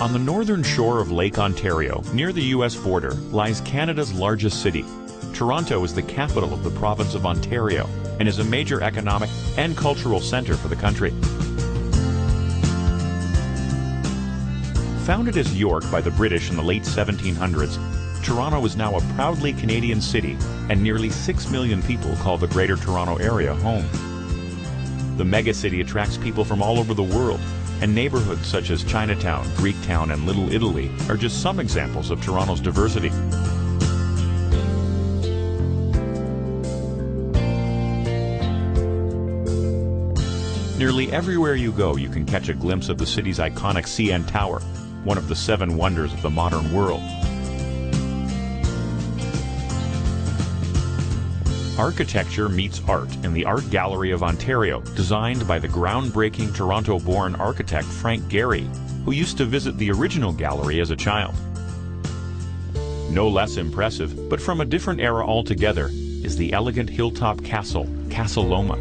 On the northern shore of Lake Ontario, near the U.S. border, lies Canada's largest city. Toronto is the capital of the province of Ontario and is a major economic and cultural center for the country. Founded as York by the British in the late 1700s, Toronto is now a proudly Canadian city, and nearly 6 million people call the Greater Toronto Area home. The megacity attracts people from all over the world, and neighborhoods such as Chinatown, Greektown, and Little Italy are just some examples of Toronto's diversity. Nearly everywhere you go, you can catch a glimpse of the city's iconic CN Tower, one of the 7 wonders of the modern world. Architecture meets art in the Art Gallery of Ontario, designed by the groundbreaking Toronto-born architect Frank Gehry, who used to visit the original gallery as a child. No less impressive, but from a different era altogether, is the elegant hilltop castle, Castle Loma.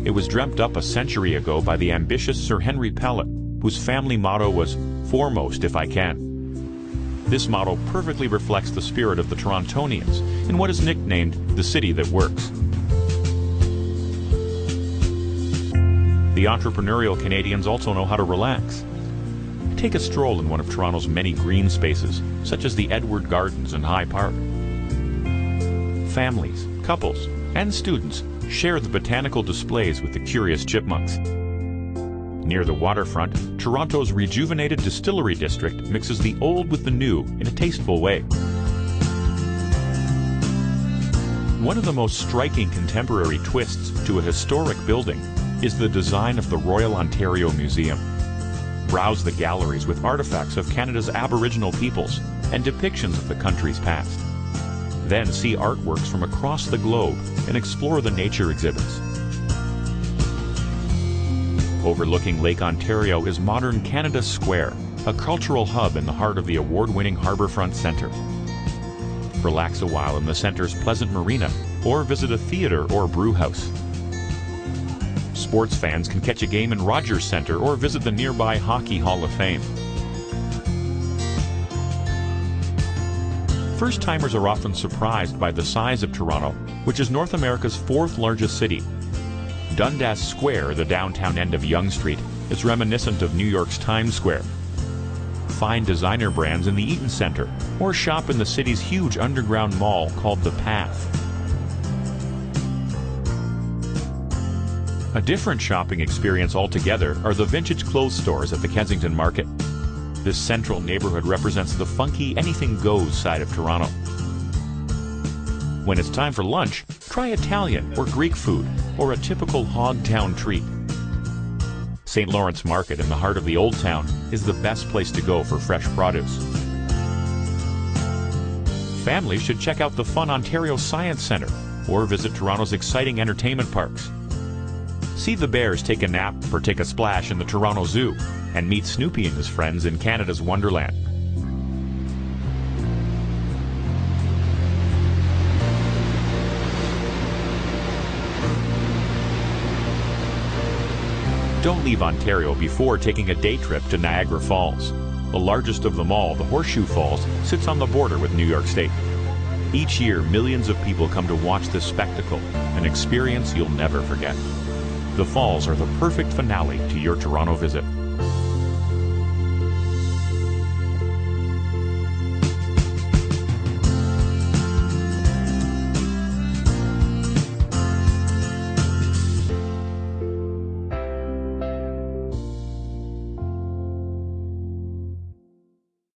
It was dreamt up a century ago by the ambitious Sir Henry Pellet, whose family motto was, "Foremost if I can." This motto perfectly reflects the spirit of the Torontonians in what is nicknamed the city that works. The entrepreneurial Canadians also know how to relax. Take a stroll in one of Toronto's many green spaces, such as the Edward Gardens and High Park. Families, couples, and students share the botanical displays with the curious chipmunks. Near the waterfront, Toronto's rejuvenated distillery district mixes the old with the new in a tasteful way. One of the most striking contemporary twists to a historic building is the design of the Royal Ontario Museum. Browse the galleries with artifacts of Canada's Aboriginal peoples and depictions of the country's past. Then see artworks from across the globe and explore the nature exhibits. Overlooking Lake Ontario is modern Canada Square, a cultural hub in the heart of the award-winning Harbourfront Centre. Relax a while in the centre's pleasant marina, or visit a theatre or brew house. Sports fans can catch a game in Rogers Centre or visit the nearby Hockey Hall of Fame. First-timers are often surprised by the size of Toronto, which is North America's 4th largest city. Dundas Square, the downtown end of Yonge Street, is reminiscent of New York's Times Square. Find designer brands in the Eaton Centre, or shop in the city's huge underground mall called The Path. A different shopping experience altogether are the vintage clothes stores at the Kensington Market. This central neighborhood represents the funky, anything-goes side of Toronto. When it's time for lunch, try Italian or Greek food, or a typical Hogtown treat. St. Lawrence Market in the heart of the Old Town is the best place to go for fresh produce. Families should check out the fun Ontario Science Centre, or visit Toronto's exciting entertainment parks. See the bears take a nap or take a splash in the Toronto Zoo, and meet Snoopy and his friends in Canada's Wonderland. Don't leave Ontario before taking a day trip to Niagara Falls. The largest of them all, the Horseshoe Falls, sits on the border with New York State. Each year, millions of people come to watch this spectacle, an experience you'll never forget. The falls are the perfect finale to your Toronto visit.